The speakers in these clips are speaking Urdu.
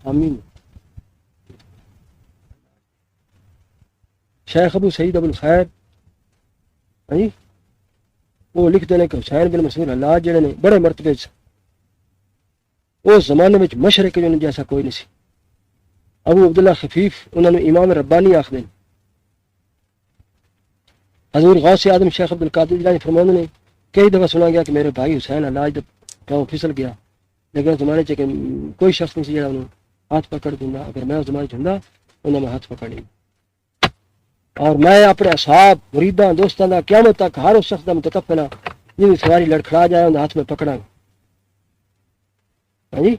آمین۔ شیخ ابو سعید ابو الخیر جی وہ لکھتے ہیں کہ حسین بن مسعود حلاج جڑے نے بڑے مرتبے سے اس زمانے میں مشرق جو جیسا کوئی نہیں سی۔ ابو عبداللہ خفیف انہوں نے امام ربانی آخر حضور غوث اعظم شیخ عبد القادر جیلانی فرماتے نے کئی دفعہ سنا گیا کہ میرے بھائی حسین حلاج پاؤں پھسل گیا، لیکن اس زمانے کہ کوئی شخص نہیں سی جڑا انہوں ہاتھ پکڑ دوں گا، اگر میں اس زمانے ہوں انہوں نے ہاتھ پکڑ لی۔ اور میں اپنے اصحاب مریداں دوستاں دا قیامت تک ہر اس شخص دا متکفل ہاں جن کی سواری لڑکھڑا جائے انہوں ہاتھ میں پکڑاں۔ جی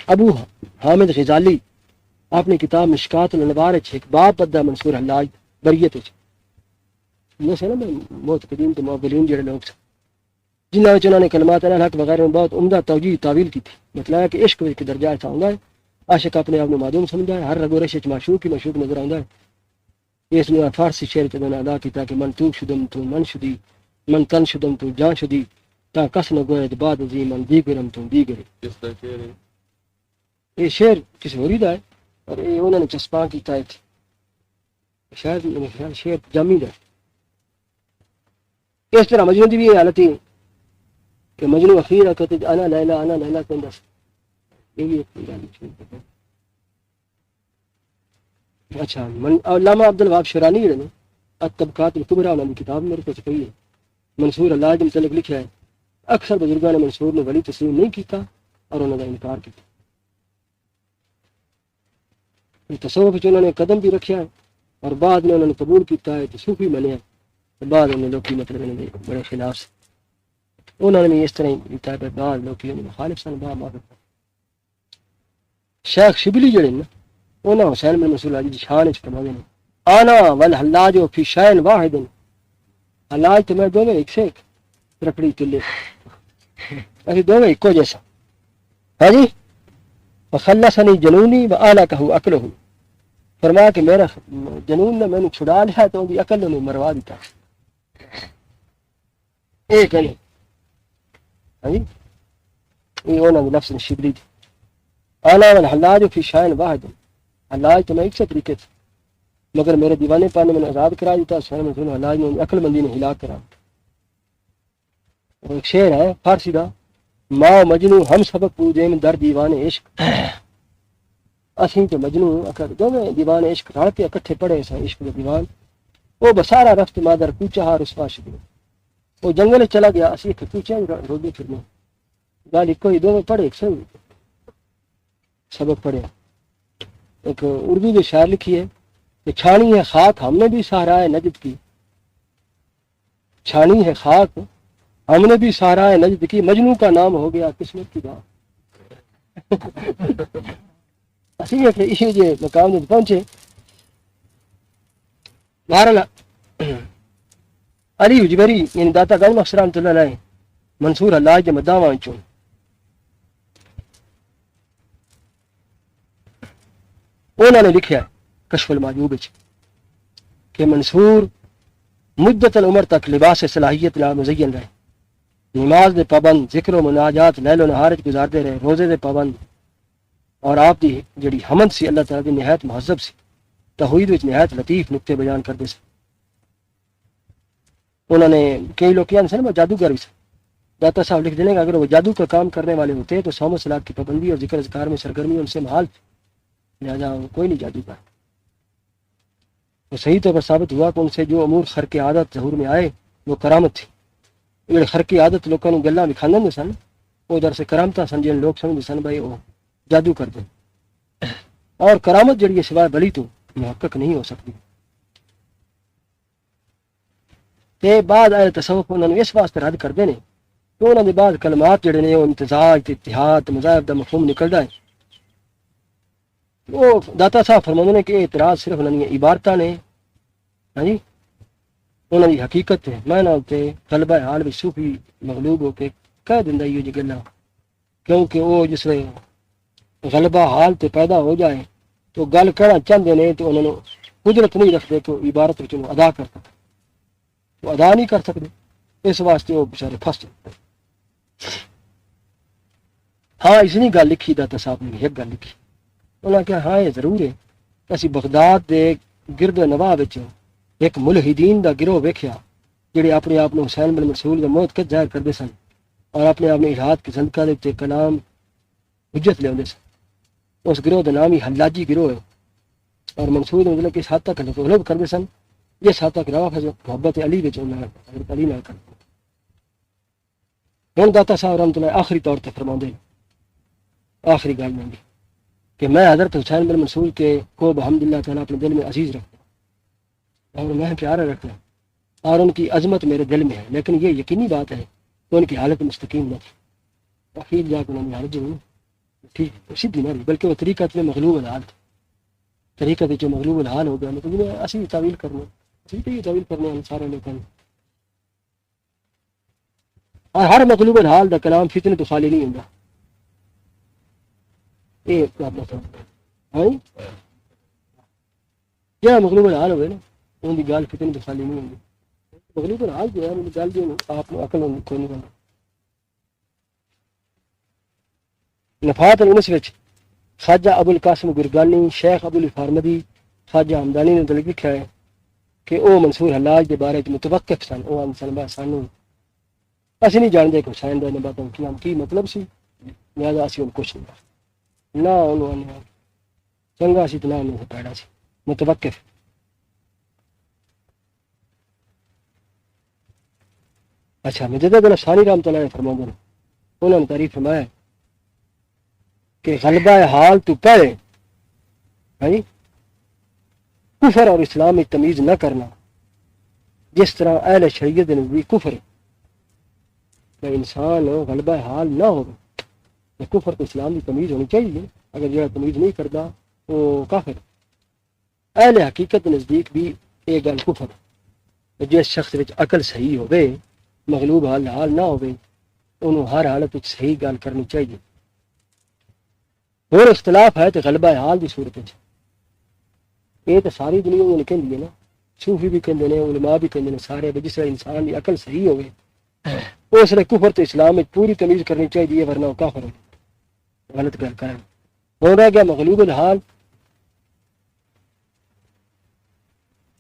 ابو حامد غزالی اپنی کتاب مشکات الانوار ایک باب بدہ منصور حلاج بریت یہ سے نا بہت قدیم تو معقولین جڑے لوگ جنہاں وچ انہوں نے کلمات الحق وغیرہ میں بہت عمدہ توجیہ تعویل کی تھی۔ مطلب ہے کہ عشق کے درجہ ایسا ہوندا ہے عاشق اپنے آپ کو معدوم سمجھا ہے، ہر رگ و رش وچ معشوق ہی معشوق نظر آندا ہے۔ اس نے فارسی شعر تے انہوں نے ادا کیتا کہ من تو شدم تو من شدی من تن شدم تو جان شدی تا کس نہ گوئے بعد ازی من دیگرم تو دیگر۔ یہ شعر کسی ہوری دا ہے اور یہ انہوں نے چسپاں کیتا ہے شاید میرے خیال شعر جامی دا ہے۔ اس طرح مجنون دی بھی یہ حالت ہے کہ مجنون اخیر کہتے انا لیلا کہندا یہ بھی ایک گل ہے۔ اچھا علامہ عبد الوہاب شرانی جڑے نے الطبقات الکبریٰ انہوں نے کتاب میرے پاس پئی ہے، منصور حلاج کے متعلق لکھا ہے اکثر بزرگاں نے منصور نے ولی تسلیم نہیں کیتا اور انہوں نے انکار کیا۔ تصوف انہوں نے قدم بھی رکھا ہے اور بعد میں انہوں نے قبول کیتا ہے تو صوفی بنیا، بعد انہوں نے لوکی مطلب انہوں نے بڑے خلاف سے انہوں نے بھی اس طرح کیتا ہے، بعد لوکی مخالف سن بعد موافق۔ شیخ شبلی جڑے نا انہوں حسین بن منصور حلاج دی شان وچ فرماتے ہیں آنا والحلاج فی شین واحد، حلاج تو میں دونوں ایک سے ایک رکڑی تلے اسی دونوں ایکو جیسا ہے جی۔ وخلصنی جنونی وآلکہ عقلہ، فرمایا کہ میرا جنون نے میں نے چھڑا لیا تو ان کی عقل نے مروا دیتا۔ ایک ہے جی یہ انہوں نے لفظ شبلی دی آنا والحلاج فی شین واحد، حلاج تو میں ایک سے طریقے سے مگر میرے دیوانے پانے میں نے آزاد کرا دیتا، حسین بن حلاج نے عقل مندی نے ہلاک کرا۔ اور ایک شعر ہے فارسی دا ماں مجنو ہم سبق پوجے در دیوان عشق، اسیں تو مجنو اکر دونوں دیوان عشق رل کے اکٹھے پڑھے سا عشق کے دیوان، وہ بسارا رفت مادر کوچہ رسوا شدی، وہ جنگل چلا گیا اسی ایک کوچہ روڈے پھرنے گال ایک ہی دونوں پڑھے ایک سبق پڑھے۔ ایک اردو میں شاعر لکھی ہے کہ چھانی ہے خاک ہم نے بھی سہرائے نجد کی، چھانی ہے خاک ہم نے بھی سہرائے نجد کی، مجنو کا نام ہو گیا قسمت کی بات۔ اسی ہے کہ اسی جو مقام میں پہنچے بہرحال علی حجبری یعنی داتا گنج مخصر رحمۃ اللہ علیہ منصور حلاج کے مداواں چوں انہوں نے لکھا ہے کشف المعجوب وچ کہ منصور مدت العمر تک لباس صلاحیت نال مزین رہے، نماز دے پابند، ذکر و مناجات لیل و نہار گزارتے رہے، روزے دے پابند، اور آپ دی جڑی حمد سی اللہ تعالیٰ دی نہایت مہذب سی، توحید وچ نہایت لطیف نقطے بیان کرتے سے۔ انہوں نے کئی لوگ کیا وہ جادوگر بھی سے داتا صاحب لکھ دینے کہ اگر وہ جادو کا کام کرنے والے ہوتے تو صوم و صلاۃ کی پابندی اور ذکر اذکار میں سرگرمی ان سے محال تھی، لہٰذا کوئی نہیں جادوگر۔ وہ صحیح طور پر ثابت ہوا کہ ان سے جو امور خرق عادت ظہور میں آئے وہ کرامت تھی۔ جڑے خرق عادت لوگوں کو گلاں دکھاندے ہوں سن وہ ادھر سے کرامتاں سن، جن لوگ سمجھتے سن بھائی وہ جادو کر دیں، اور کرامت جڑی ہے سوائے بلی تو محقق نہیں ہو سکتی۔ تے بعد اہل تصوف انہوں نے اس واسطے رد کردے نے کہ انہوں نے بعد کلمات جڑے نے وہ امتزاج تے اتحاد مذاہب دا مفہوم نکلدا ہے۔ وہ داتا صاحب فرماندے نے کہ اعتراض صرف انہوں نے عبارتاں نے، ہاں جی انہوں دی حقیقت ہے میں نہ تے طلبہ حال وچ صوفی مغلوب ہو کے کہہ دیندا یہ جی گلاں، کیونکہ وہ جس ویلے غلبہ حال تے پیدا ہو جائے تو گل کہنا چاہتے ہیں تو انہوں نے قدرت نہیں رکھتے تو عبارت وچ ادا کر سکتے، وہ ادا نہیں کر سکتے، اس واسطے وہ بیچارے پھس جاتے۔ ہاں اس نے گل لکھی داتا صاحب نے ایک گل لکھی، انہاں کہا ہاں یہ ضرور ہے، اسی بغداد دے گرد و نواح وچ ایک ملحدین دا گروہ ویکھیا جڑے اپنے آپ کو حسین بن منصور دا موت کت ظاہر کردے سن اور اپنے آپ نے الہاد کی زندگاہ دے کلام حجت لے آندے سن۔ اس گروہ دا نام ہی حلاجی گروہ ہے، اور منصور مطلب کہ اس حد تک غلب کردے سن جس حد تک روافظ محبت علی وچ انہاں حضرت علی نال کردے۔ ہن داتا صاحب رحمۃ اللہ آخری طور تے فرماندے آخری گل میں کہ میں حضرت حسین بن منصور کے کو بحمد اللہ تعالیٰ اپنے دل میں عزیز رکھتا ہوں اور میں پیارا رکھتا ہوں اور ان کی عظمت میرے دل میں ہے، لیکن یہ یقینی بات ہے کہ ان کی حالت مستقیم نہ تھی، اخیر جا کے انہوں نے حالت جو ٹھیک سیدھی نہ رہی، بلکہ وہ طریقت میں مغلوب الحال تھا، طریقت جو مغلوب الحال ہو گیا مطلب اسی تعویل کرنے اسی تعویل کرنے ہم سارے لوگ کرنے، اور ہر مغلوب الحال دا کلام فتنے تو خالی نہیں ہوں کیا مغلوب الحال ہوئے نا ان کی گال فتنے تو خالی نہیں ہوگی، مغلوب الحال جو ہے ان کی گال جو آپ عقل کو نہیں بنتا۔ نفات الانس وچ خواجہ ابو القاسم گرگانی شیخ ابو الفارمدی خواجہ حمدانی نے دلگ لکھا ہے کہ او منصور حلاج کے بارے متوقف سن، او سنبا سانو اسی نہیں جانتے کہ حسین دے باتوں کی مطلب سی، لہٰذا اسی ان کچھ نہیں نہ انہوں نے چنگا سی تو نہ انہوں نے پیڑا سی، متوقف۔ اچھا مجدد الافسانی رحمۃ اللہ علیہ فرماتے ہیں، انہوں نے تعریف فرمایا کہ غلبہ حال تو پہلے کفر اور اسلام میں تمیز نہ کرنا جس طرح اہل شریعت بھی کفر ہے، کہ انسان غلبہ حال نہ ہو تو کفر تو اسلام کی تمیز ہونی چاہیے، اگر جو تمیز نہیں کرتا وہ کافر۔ اہل حقیقت نزدیک بھی یہ گل کفر ہے، جس شخص وچ عقل صحیح ہوئے مغلوب حال نہ ہوئے انہوں ہر حالت وچ صحیح گل کرنی چاہیے۔ اور اختلاف ہے تو غلبہ حال کی صورت یہ تو ساری دنیا میں کہندی ہے نا، صوفی بھی کہندے نے، علماء بھی کہندے نے سارے، جس طرح انسان کی عقل صحیح ہوئے اس نے کفر تو اسلام میں پوری تمیز کرنی چاہیے، ورنہ وہ کافر ہو غلط گل کریں۔ ہو رہا گیا مغلوب الحال،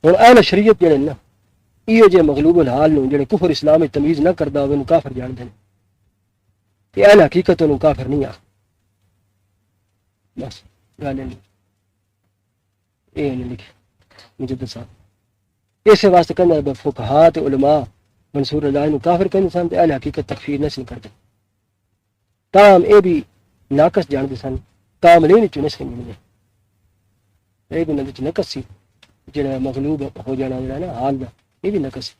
اور اہل شریعت جڑے نا یہ جے مغلوب الحال نو جڑے کفر اسلام میں تمیز نہ کردا ہوئے انہوں کافر جان دیں، کہ اہل حقیقت انہوں کافر نہیں آ بس گل نہیں یہ نہیں لکھے مجدد صاحب۔ اس واسطے کہنا فقہاء تے علماء منصور اللہ نو کافر کہندے سن تے اہل حقیقت تکفیر نہ سن کرتے، تاہم اے بھی ناقص جانتے سن، کاملین چ نہ سن گے، اے بھی نہ نقص سی جڑا مغلوب ہو جانا جڑا نا حال دا، یہ بھی نقص سی۔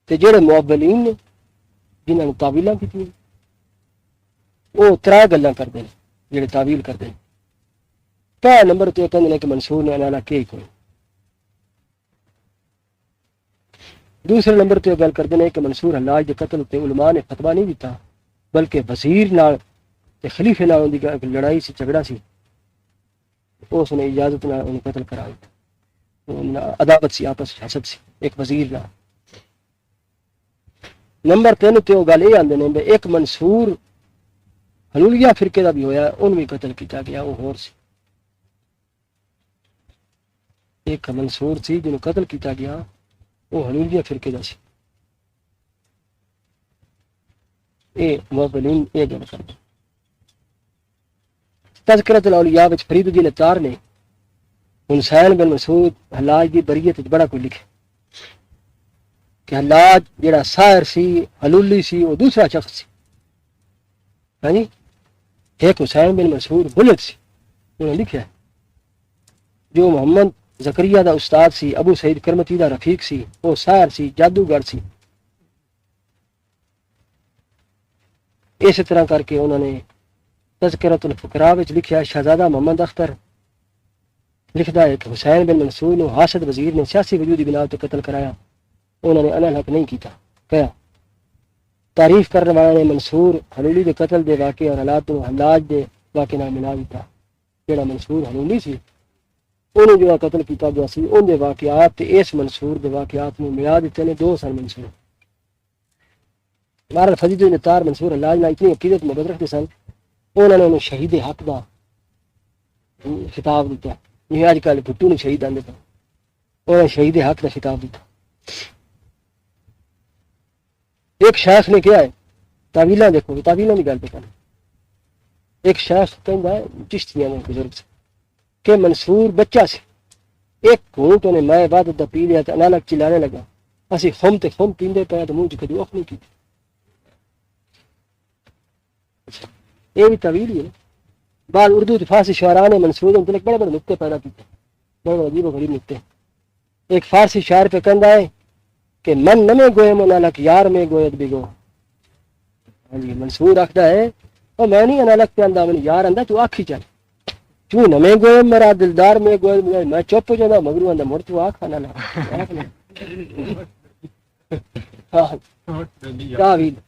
تے جڑے معولین نے جنہاں نے تعویلاں کیتیاں وہ ترا گلاں کردے نے جڑے تعویل کردے ہیں۔ پہلا نمبر تے کہندے نے کہ منصور نے انہاں کی کوئی، دوسرے نمبر تے گل کردے نے کہ منصور حلاج دے قتل تے علماء نے فتویٰ نہیں دیتا بلکہ وزیر نال تے خلیفے نال دی لڑائی سی جھگڑا سی، اس نے اجازت نال انہیں قتل کرا دتا، عداوت سی آپس حسد سی ایک وزیر نال۔ نمبر 3 تے وہ گل یہ آندے نے ایک منصور حلولیہ فرقے دا بھی ہویا ان بھی قتل کیتا گیا، وہ ہور سی ایک منصور سی جنہوں قتل کیتا گیا وہ حلولیہ فرقے دا سی۔ اے معولین اے گل کردے۔ تذکرۃ الاولیاء وچ فرید الدین اتار نے حسین بن مسعود حلاج دی بریت وچ بڑا کوئی لکھے کہ حلاج جڑا ساحر سی حلولی سی وہ دوسرا شخص سی، ہاں جی ایک حسین بن مسعود بلد سی، انہوں نے لکھا ہے جو محمد زکریا دا استاد سی، ابو سعید کرمتی دا رفیق سی، وہ ساحر سی جادوگر سی۔ اس طرح کر کے انہوں نے تذکرۃ الفقراء وچ لکھا ہے شہزادہ محمد اختر لکھدا ہے کہ حسین بن منصور نو حاسد وزیر نے سیاسی وجودی بنا تے قتل کرایا، انہوں نے انہا حق نہیں کیتا کہا۔ تعریف کرنے والے نے منصور حلولی دے قتل دے واقعے اور حالات نو حلاج دے واقعے نال ملا دیتا، جڑا منصور حلولی سی انہوں جو قتل کیتا گیا سی ان دے واقعات تے اس منصور دے واقعات نو ملا دیتے نے، دو سن منصور مہاراج فضل الدین تار منصور حلاج نال اتنی عقیدت محبت رکھتے سن، انہوں نے انہوں شہید حق دا خطاب دیتا، یہ اج کل بھٹو نے شہید آندے پے، انہوں نے شہید حق دا خطاب دیتا۔ ایک شیخ نے کیا ہے تعویلاں دیکھو، تعویلاں کی گل پہ کرنا، ایک شیخ کہندا ہے چشتیاں نے بزرگ سے کہ منصور بچہ سے ایک گھونٹ انہیں میں عبادت دا پی لیا تو انالک چلانے لگا، اسی خم تے خم پیندے پے تو منہ چ کدی اخ نہیں کی۔ یہ بھی طویل ہی ہے۔ بعد اردو فارسی شاعراں نے منصور متعلق بڑے بڑے نقطے پیدا کیتے، بڑے بڑے عجیب و غریب نقطے۔ ایک فارسی شاعر پہ کہندا ہے کہ من نمے گوئے منالک یار میں گویت بگو، ہاں جی منصور آخدا ہے او میں نہیں انالک پہ آندا، میں یار آندا تو آکھ ہی چل، تو نمے گوئے میرا دلدار میں گوئے، میں چپ ہو جانا مگرو آندا مڑ تو آکھ نہ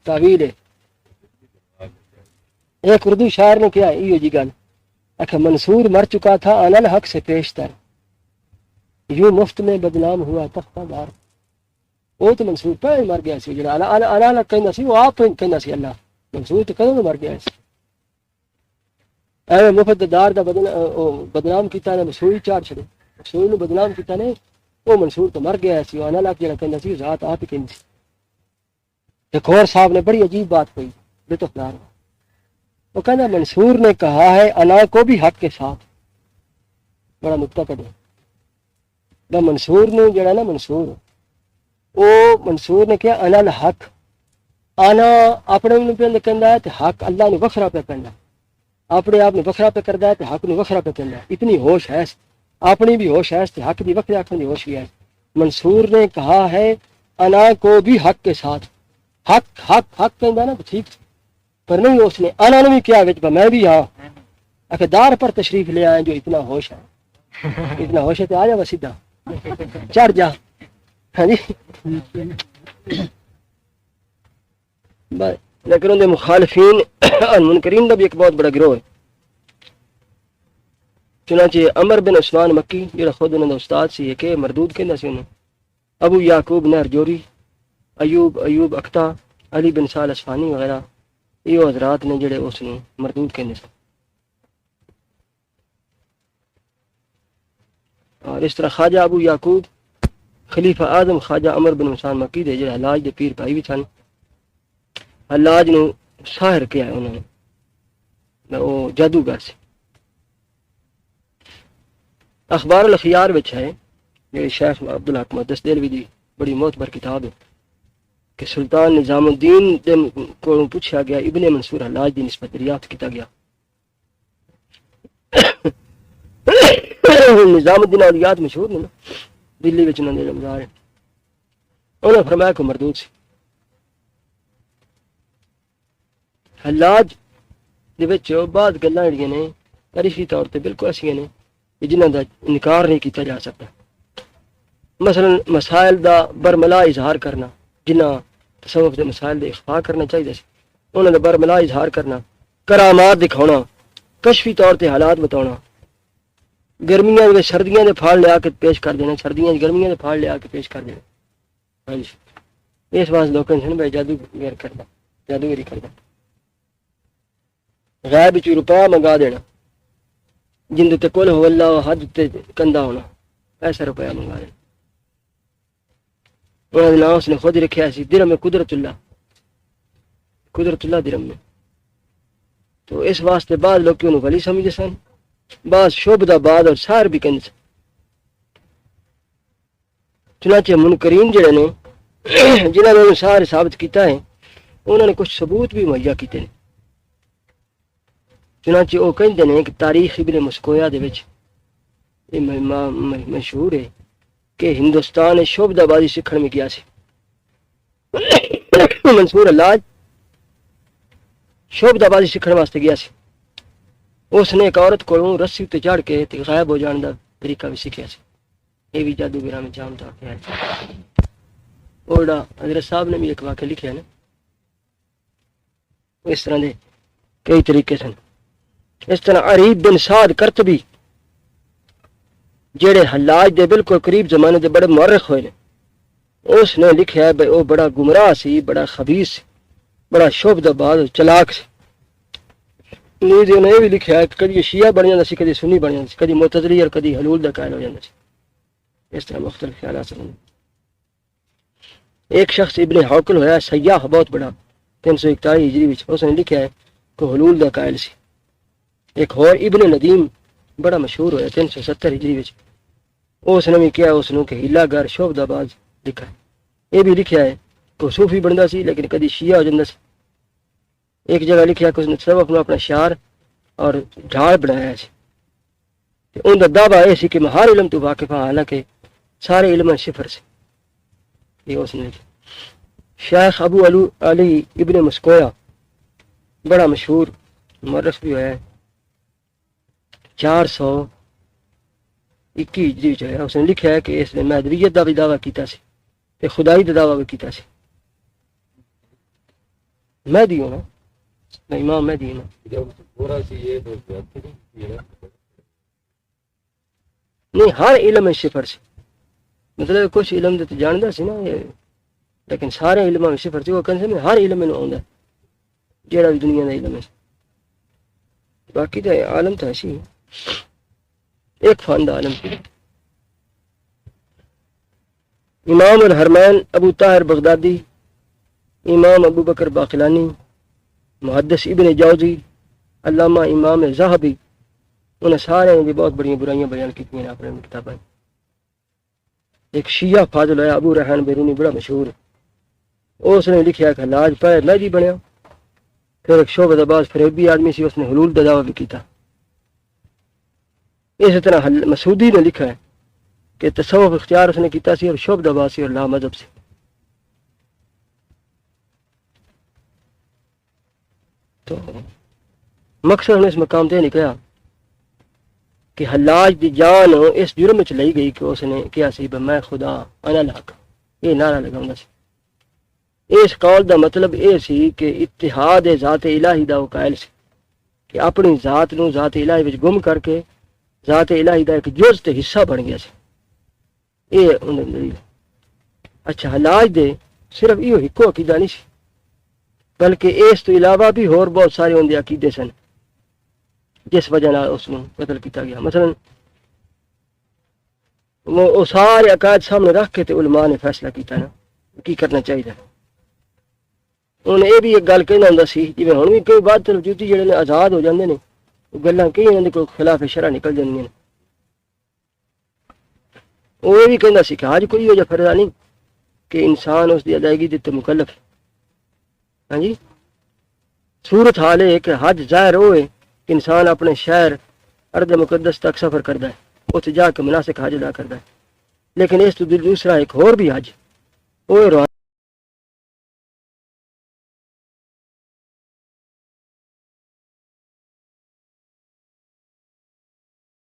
تعویل ہے۔ ایک اردو شاعر نے کیا یہ جی گل کہ منصور مر چکا تھا انل حق سے پیشتر، یوں مفت میں بدنام ہوا تختہ دار۔ وہ تو منصور پہلے مر گیا سی، جڑا انل حق کہندا سی وہ آپ کہندا سی اللہ، منصور تو کدوں مر گیا سی۔ ایویں مفت دار دا بدنام کیتا نے مسوئی چاڑ چھڑے، مسوئی نو بدنام کیتا نے، وہ منصور تو مر گیا سی، انل حق جڑا کہندا سی ذات آپ ہی کہندی سی۔ ایک اور صاحب نے بڑی عجیب بات کہی، لطف دار، وہ کہنا منصور نے کہا ہے انا کو بھی حق کے ساتھ، بڑا نقطہ کڈیا منصور نے جڑا نا منصور وہ منصور نے کیا انا الحق، انا اپنے پہ کہندا ہے تے حق اللہ نے وکھرا پہ کہندا، اپنے آپ نے وکھرا پہ کردا ہے تے حق نے وکھرا پہ کہندا، اتنی ہوش ہے اپنی بھی ہوش ہے تے حق دی وکھرے آکھن دی ہوش بھی ہے۔ منصور نے کہا ہے انا کو بھی حق کے ساتھ، حق حق حق کہندا نا ٹھیک، پر نہیں اس نے آنا نے بھی کیا وچ میں بھی ہاں اقدار پر تشریف لے آئے جو اتنا ہوش ہے، اتنا ہوش ہے تو آ جا بس سیدھا چڑھ جا، ہاں جی۔ لیکن ان مخالفین اور منکرین کا بھی ایک بہت بڑا گروہ ہے۔ چنانچہ عمر بن عثمان مکی جڑا خود انہوں نے استاد سی کہ مردود کہندا سی انہوں، ابو یعقوب نہرجوری، ایوب اختہ، علی بن سال اصفہانی وغیرہ یہ حضرات نے جڑے اس نے مردود کہنے سن۔ اور اس طرح خواجہ ابو یعقوب خلیفہ اعظم خواجہ عمر بن عثمان مکی دے جڑے حلاج دے پیر بھائی بھی سن، حلاج نو ساحر کیا ہے انہوں نے، وہ جادوگر سے۔ اخبار الاخیار وچ ہے جڑے شیخ عبدالحق محدث دہلوی دی بڑی معتبر کتاب ہے کہ سلطان نظام الدین کو پوچھا گیا ابن منصور حلاج دی نسبت دریافت کیتا گیا۔ نظام الدین اولیات مشہور نے نا، دلی وچ انہوں نے مزار ہے، انہوں نے فرمایا کو مردود سی۔ حلاج دے وچ بعض گلاں جڑیاں نے تاریخی طور تے بالکل ایسیاں نے جنہاں دا انکار نہیں کیتا جا سکتا، مثلا مسائل دا برملا اظہار کرنا، جنہاں تصوف دے مسائل دے اخفاء کرنا چاہیے سی، انہاں دا برملا اظہار کرنا، کرامات دکھاؤنا، کشفی طور تے حالات بتاؤنا، گرمیاں دے سردیاں دے پھال لیا کے پیش کر دینا، سردیاں گرمیاں دے پھال لیا کے پیش کر دینا۔ ہاں جی، اس واسطے لوکاں نے بھائی جادوگر کردا، جادوگری کردا، غیب وچ روپیہ منگا دینا، جن تے کل ہو اللہ حد تے کندا ہونا، ایسا روپیہ منگا دینا۔ انہوں نے نام اس نے خود رکھیا سی درم میں قدرت اللہ درم میں۔ تو اس واسطے بعض لوگ انہوں ولی سمجھے سن، بعض شعبدہ بعد اور سار بھی کہندے سن۔ چنانچہ منکرین جڑے نے جنہوں نے سارے ثابت کیتا ہے انہوں نے کچھ ثبوت بھی مہیا کیتے ہیں۔ چنانچہ وہ کہندے ہیں کہ تاریخ ابن مسکویا دے وچ یہ مشہور ہے کہ ہندوستان شعبدہ بازی سکھن میں گیا سی، منصور حلاج شعبدہ بازی سکھن واسطے گیا سی، اس نے ایک عورت کو رسی تے چڑھ کے غائب ہو جان دا طریقہ بھی سیکھیا سی۔ یہ بھی جادوگراں میں عام طور پہ ہے۔ اوڑا حضرت صاحب نے بھی ایک واقعہ لکھا ہے نا، اس طرح دے کئی طریقے سن۔ اس طرح عریب بن سعد کرتبی جڑے حلاج دے بالکل قریب زمانے دے بڑے مورخ ہوئے نے، اس نے لکھیا ہے بھئی وہ بڑا گمراہ سی، بڑا خبیث سی، بڑا شعبدہ باز چلاک سی. نیز انہیں یہ بھی لکھا ہے کہ کدی شیعہ بن جاتا سی، کدی سنی بن جاتا سی، کدی معتزلی اور کدی حلول دا قائل ہو جاتا سی. اس طرح مختلف خیالات سے. ایک شخص ابن حوقل ہویا سیاح بہت بڑا 341 ہجری وچ، اس نے لکھا ہے کہ حلول دا قائل سی. ایک اور ابن ندیم بڑا مشہور ہویا 370 ہجری وچ، اس نے بھی کیا اس نے کہ ہیلا گر شعبدہ باز لکھا ہے. یہ بھی لکھا ہے کہ صوفی بندا سی لیکن کدی شیعہ ہو جاتا سی. ایک جگہ لکھا کہ اس نے سب اپنا شعر اور ڈھال بنایا سی. ان کا دعویٰ یہ سی کہ میں ہر علم تو واقف ہاں، حالانکہ سارے علم صفر سے. یہ اس نے لکھا. شیخ ابو علی ابن مسکویا بڑا مشہور مورخ بھی ہوا ہے 421 ہجری جو ہے. اس نے لکھا ہے کہ اس نے مہدویت کا بھی دعویٰ کیتا سی تے خدائی کا دعویٰ بھی کیتا سی. مہدی ہونا امام مہدی ہونا نہیں، ہر علم صفر سے. مطلب کچھ علم تو جانتا سی نا یہ، لیکن سارے علم میں صفر سے. وہ کہتے ہیں ہر علم میں آتا جہاں بھی دنیا کا علم ہے. باقی تو عالم تو ایسی ہے، ایک فن عالم. امام الحرمین ابو طاہر بغدادی، امام ابو بکر باقلانی، محدث ابن جوزی، علامہ امام ذہبی، انہیں سارے بھی بہت بڑی برائیاں بیان کی ہیں اپنے کتابیں. ایک شیعہ فاضل ہے ابو ریحان بیرونی بڑا مشہور ہے. اس نے لکھا کہ حلاج پہلے مہدی بنیا، پھر ایک شعبہ باز فریبی آدمی سی، اس نے حلول کا دعویٰ بھی کیتا. اسی طرح مسعودی نے لکھا ہے کہ تصوف اختیار اس نے کیتا سی اور شعبہ باز سی اور لا مذہب سے. تو مقصد نے اس مقام تے نکلا کہ حلاج دی جان اس جرم وچ لئی گئی کہ اس نے کیا سی میں خدا انا الحق، یہ نعرہ لگاؤں سی. اس قول دا مطلب یہ سی کہ اتحاد ذات الہی دا وہ قائل سی کہ اپنی ذات نو ذات الہی وچ گم کر کے ذات الہی دا ایک جز تے حصہ بن گیا سی. یہ انہوں نے. اچھا حلاج دے صرف یہ ہکو عقیدہ نہیں سی، بلکہ اس تو علاوہ بھی اور بہت سارے ان دے عقیدے سن جس وجہ نال اس کو قتل کیتا گیا. مثلا وہ سارے عقائد سامنے رکھ کے تے علماء نے فیصلہ کیتا نا کی کرنا چاہیے. انہیں یہ بھی ایک گل کہنا ہوں سی جی ہوں بھی کئی بات وجودی جڑے نے آزاد ہو جاندے نے، وہ گلاں کئی انہاں دے کوئی خلاف شرع نکل جاندیاں نے. وہ یہ بھی کہنا سی کہ حج کوئی ہو جا فرض نہیں کہ انسان اس دی ادائیگی دے تے مکلف ہے. ہاں جی، صورت حال ہے کہ حج ظاہر ہوئے کہ انسان اپنے شہر ارض مقدس تک سفر کرتا ہے، اتنے جا کے مناسک حج ادا کرتا ہے. لیکن اس تو دوسرا ایک اور بھی حج وہ روحانی